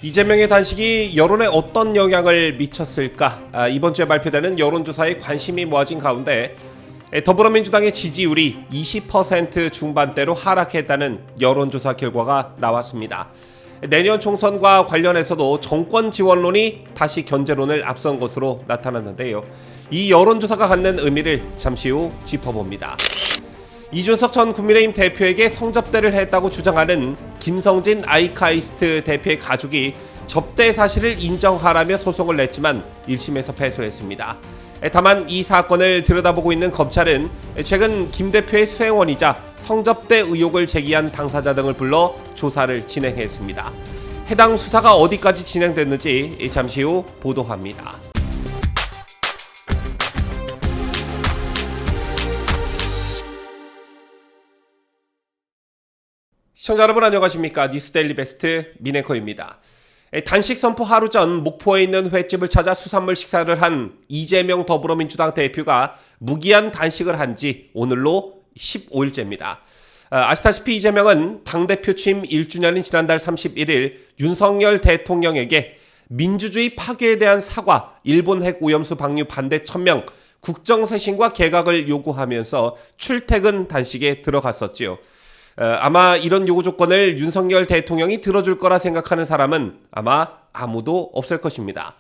이재명의 단식이 여론에 어떤 영향을 미쳤을까? 이번 주에 발표되는 여론조사에 관심이 모아진 가운데 더불어민주당의 지지율이 20% 중반대로 하락했다는 여론조사 결과가 나왔습니다. 내년 총선과 관련해서도 정권 지원론이 다시 견제론을 앞선 것으로 나타났는데요. 이 여론조사가 갖는 의미를 잠시 후 짚어봅니다. 이준석 전 국민의힘 대표에게 성접대를 했다고 주장하는 김성진 아이카이스트 대표의 가족이 접대 사실을 인정하라며 소송을 냈지만 1심에서 패소했습니다. 다만 이 사건을 들여다보고 있는 검찰은 최근 김 대표의 수행원이자 성접대 의혹을 제기한 당사자 등을 불러 조사를 진행했습니다. 해당 수사가 어디까지 진행됐는지 잠시 후 보도합니다. 시청자 여러분 안녕하십니까? 뉴스데일리 베스트 민앵커입니다. 단식 선포 하루 전 목포에 있는 횟집을 찾아 수산물 식사를 한 이재명 더불어민주당 대표가 무기한 단식을 한 지 오늘로 15일째입니다. 아시다시피 이재명은 당대표 취임 1주년인 지난달 31일 윤석열 대통령에게 민주주의 파괴에 대한 사과, 일본 핵 오염수 방류 반대 천명, 국정쇄신과 개각을 요구하면서 출퇴근 단식에 들어갔었지요. 아마 이런 요구 조건을 윤석열 대통령이 들어줄 거라 생각하는 사람은 아마 아무도 없을 것입니다.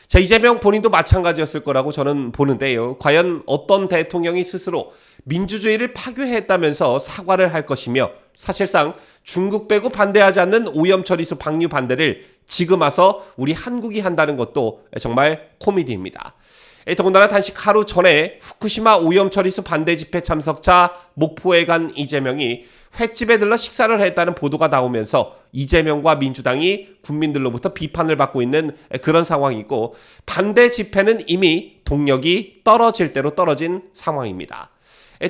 자, 이재명 본인도 마찬가지였을 거라고 저는 보는데요. 과연 어떤 대통령이 스스로 민주주의를 파괴했다면서 사과를 할 것이며 사실상 중국 빼고 반대하지 않는 오염 처리수 방류 반대를 지금 와서 우리 한국이 한다는 것도 정말 코미디입니다. 더군다나 단식 하루 전에 후쿠시마 오염 처리수 반대 집회 참석차 목포에 간 이재명이 횟집에 들러 식사를 했다는 보도가 나오면서 이재명과 민주당이 국민들로부터 비판을 받고 있는 그런 상황이고 반대 집회는 이미 동력이 떨어질 대로 떨어진 상황입니다.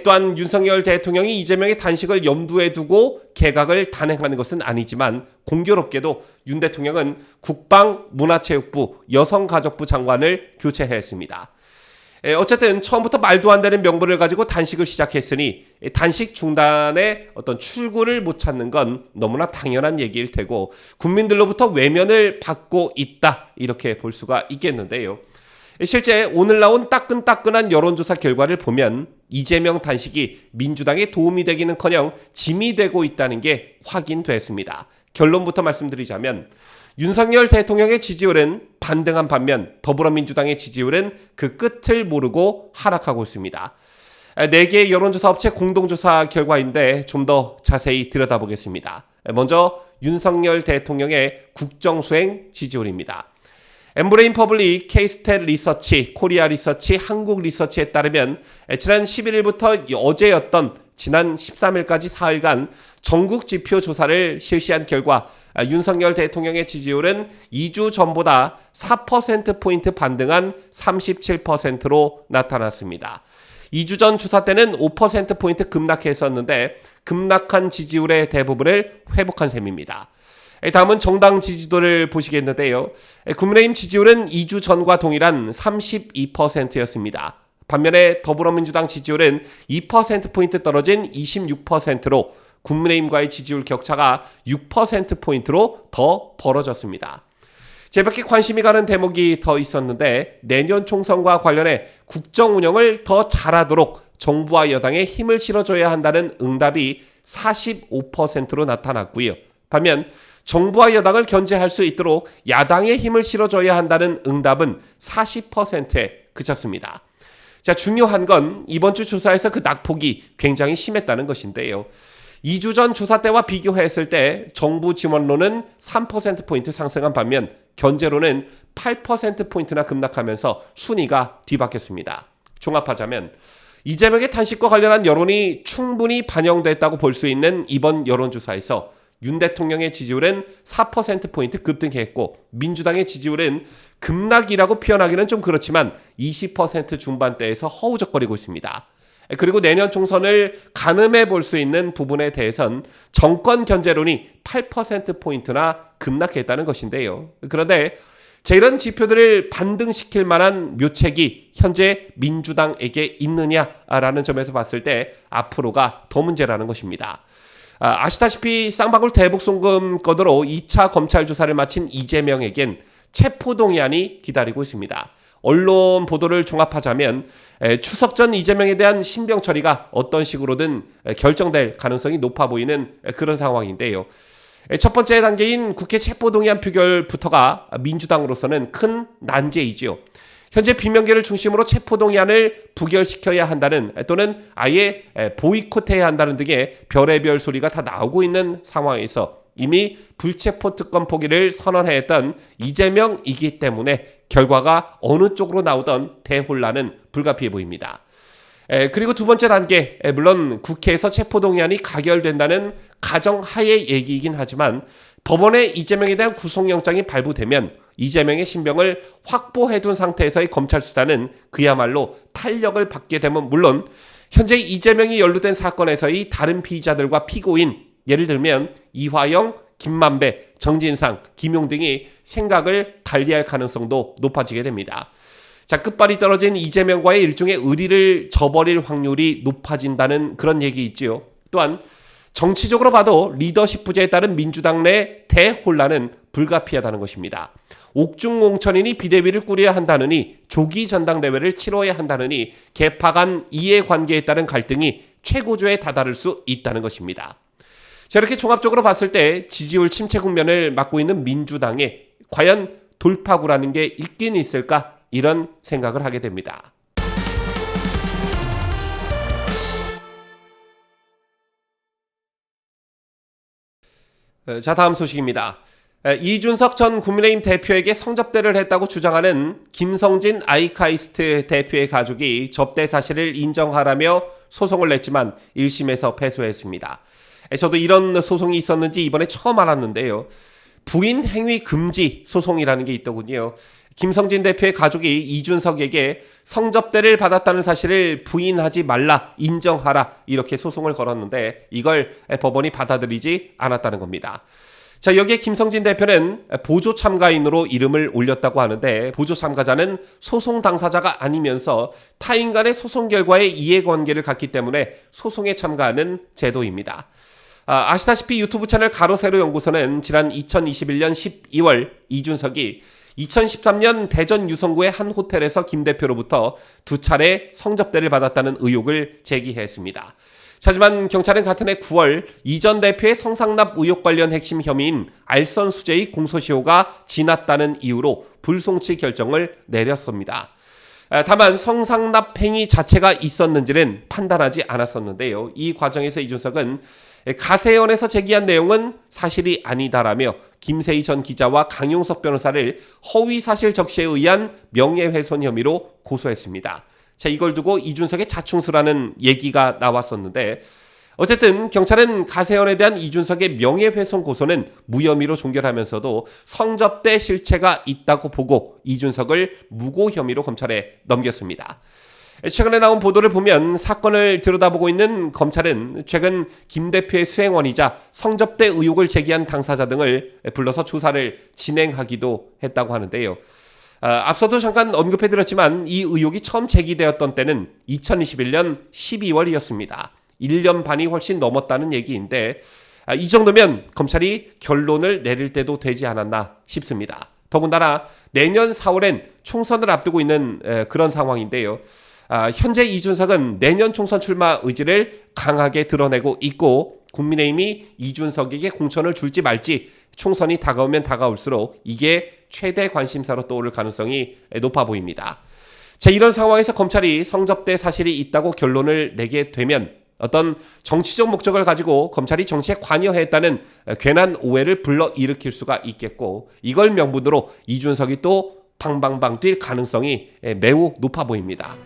또한 윤석열 대통령이 이재명의 단식을 염두에 두고 개각을 단행하는 것은 아니지만 공교롭게도 윤 대통령은 국방, 문화체육부, 여성가족부 장관을 교체했습니다. 어쨌든 처음부터 말도 안 되는 명분을 가지고 단식을 시작했으니 단식 중단에 어떤 출구를 못 찾는 건 너무나 당연한 얘기일 테고 국민들로부터 외면을 받고 있다 이렇게 볼 수가 있겠는데요. 실제 오늘 나온 따끈따끈한 여론조사 결과를 보면 이재명 단식이 민주당에 도움이 되기는커녕 짐이 되고 있다는 게 확인됐습니다. 결론부터 말씀드리자면 윤석열 대통령의 지지율은 반등한 반면 더불어민주당의 지지율은 그 끝을 모르고 하락하고 있습니다. 4개의 여론조사 업체 공동조사 결과인데 좀 더 자세히 들여다보겠습니다. 먼저 윤석열 대통령의 국정수행 지지율입니다. 엠브레인 퍼블릭, K스탯 리서치, 코리아 리서치, 한국 리서치에 따르면 지난 11일부터 어제였던 지난 13일까지 4일간 전국 지표 조사를 실시한 결과 윤석열 대통령의 지지율은 2주 전보다 4%포인트 반등한 37%로 나타났습니다. 2주 전 조사 때는 5%포인트 급락했었는데 급락한 지지율의 대부분을 회복한 셈입니다. 다음은 정당 지지도를 보시겠는데요. 국민의힘 지지율은 2주 전과 동일한 32%였습니다. 반면에 더불어민주당 지지율은 2%포인트 떨어진 26%로 국민의힘과의 지지율 격차가 6%포인트로 더 벌어졌습니다. 제밖에 관심이 가는 대목이 더 있었는데 내년 총선과 관련해 국정 운영을 더 잘하도록 정부와 여당에 힘을 실어줘야 한다는 응답이 45%로 나타났고요. 반면 정부와 여당을 견제할 수 있도록 야당의 힘을 실어줘야 한다는 응답은 40%에 그쳤습니다. 자, 중요한 건 이번 주 조사에서 그 낙폭이 굉장히 심했다는 것인데요. 2주 전 조사 때와 비교했을 때 정부 지원론은 3%포인트 상승한 반면 견제론은 8%포인트나 급락하면서 순위가 뒤바뀌었습니다. 종합하자면 이재명의 단식과 관련한 여론이 충분히 반영됐다고 볼 수 있는 이번 여론조사에서 윤 대통령의 지지율은 4%포인트 급등했고 민주당의 지지율은 급락이라고 표현하기는 좀 그렇지만 20% 중반대에서 허우적거리고 있습니다. 그리고 내년 총선을 가늠해 볼 수 있는 부분에 대해선 정권 견제론이 8%포인트나 급락했다는 것인데요. 그런데 이런 지표들을 반등시킬 만한 묘책이 현재 민주당에게 있느냐라는 점에서 봤을 때 앞으로가 더 문제라는 것입니다. 아시다시피 쌍방울 대북 송금 건으로 2차 검찰 조사를 마친 이재명에겐 체포동의안이 기다리고 있습니다. 언론 보도를 종합하자면 추석 전 이재명에 대한 신병 처리가 어떤 식으로든 결정될 가능성이 높아 보이는 그런 상황인데요. 첫 번째 단계인 국회 체포동의안 표결부터가 민주당으로서는 큰 난제이지요. 현재 비명계를 중심으로 체포동의안을 부결시켜야 한다는 또는 아예 보이콧해야 한다는 등의 별의별 소리가 다 나오고 있는 상황에서 이미 불체포 특검 포기를 선언했던 이재명이기 때문에 결과가 어느 쪽으로 나오던 대혼란은 불가피해 보입니다. 그리고 두 번째 단계, 물론 국회에서 체포동의안이 가결된다는 가정하에 얘기이긴 하지만 법원에 이재명에 대한 구속영장이 발부되면 이재명의 신병을 확보해둔 상태에서의 검찰 수사는 그야말로 탄력을 받게 되면 물론 현재 이재명이 연루된 사건에서의 다른 피의자들과 피고인, 예를 들면 이화영, 김만배, 정진상, 김용 등이 생각을 달리할 가능성도 높아지게 됩니다. 자, 끝발이 떨어진 이재명과의 일종의 의리를 저버릴 확률이 높아진다는 그런 얘기 있지요. 또한 정치적으로 봐도 리더십 부재에 따른 민주당 내 대혼란은 불가피하다는 것입니다. 옥중홍천이니 비대위를 꾸려야 한다느니 조기 전당대회를 치러야 한다느니 계파 간 이해관계에 따른 갈등이 최고조에 다다를 수 있다는 것입니다. 자, 이렇게 종합적으로 봤을 때 지지율 침체 국면을 맞고 있는 민주당에 과연 돌파구라는 게 있긴 있을까? 이런 생각을 하게 됩니다. 자, 다음 소식입니다. 이준석 전 국민의힘 대표에게 성접대를 했다고 주장하는 김성진 아이카이스트 대표의 가족이 접대 사실을 인정하라며 소송을 냈지만 1심에서 패소했습니다. 저도 이런 소송이 있었는지 이번에 처음 알았는데요. 부인 행위 금지 소송이라는 게 있더군요. 김성진 대표의 가족이 이준석에게 성접대를 받았다는 사실을 부인하지 말라, 인정하라 이렇게 소송을 걸었는데 이걸 법원이 받아들이지 않았다는 겁니다. 자, 여기에 김성진 대표는 보조 참가인으로 이름을 올렸다고 하는데 보조 참가자는 소송 당사자가 아니면서 타인 간의 소송 결과에 이해관계를 갖기 때문에 소송에 참가하는 제도입니다. 아시다시피 유튜브 채널 가로세로 연구소는 지난 2021년 12월 이준석이 2013년 대전 유성구의 한 호텔에서 김 대표로부터 2차례 성접대를 받았다는 의혹을 제기했습니다. 하지만 경찰은 같은 해 9월 이 전 대표의 성상납 의혹 관련 핵심 혐의인 알선 수재의 공소시효가 지났다는 이유로 불송치 결정을 내렸습니다. 다만 성상납 행위 자체가 있었는지는 판단하지 않았었는데요. 이 과정에서 이준석은 가세연에서 제기한 내용은 사실이 아니다라며 김세희 전 기자와 강용석 변호사를 허위 사실 적시에 의한 명예훼손 혐의로 고소했습니다. 자, 이걸 두고 이준석의 자충수라는 얘기가 나왔었는데 어쨌든 경찰은 가세연에 대한 이준석의 명예훼손 고소는 무혐의로 종결하면서도 성접대 실체가 있다고 보고 이준석을 무고 혐의로 검찰에 넘겼습니다. 최근에 나온 보도를 보면 사건을 들여다보고 있는 검찰은 최근 김 대표의 수행원이자 성접대 의혹을 제기한 당사자 등을 불러서 조사를 진행하기도 했다고 하는데요. 앞서도 잠깐 언급해드렸지만 이 의혹이 처음 제기되었던 때는 2021년 12월이었습니다. 1년 반이 훨씬 넘었다는 얘기인데 이 정도면 검찰이 결론을 내릴 때도 되지 않았나 싶습니다. 더군다나 내년 4월엔 총선을 앞두고 있는 그런 상황인데요. 현재 이준석은 내년 총선 출마 의지를 강하게 드러내고 있고 국민의힘이 이준석에게 공천을 줄지 말지 총선이 다가오면 다가올수록 이게 최대 관심사로 떠오를 가능성이 높아 보입니다. 자, 이런 상황에서 검찰이 성접대 사실이 있다고 결론을 내게 되면 어떤 정치적 목적을 가지고 검찰이 정치에 관여했다는 괜한 오해를 불러일으킬 수가 있겠고 이걸 명분으로 이준석이 또 방방방 뛸 가능성이 매우 높아 보입니다.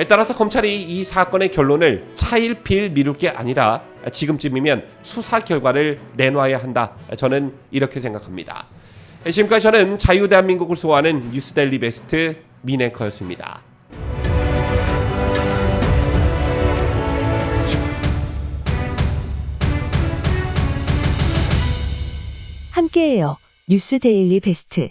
따라서 검찰이 이 사건의 결론을 차일피일 미룰 게 아니라 지금쯤이면 수사 결과를 내놔야 한다. 저는 이렇게 생각합니다. 지금까지 저는 자유대한민국을 소화하는 뉴스데일리 베스트 민앵커였습니다. 함께해요. 뉴스데일리 베스트.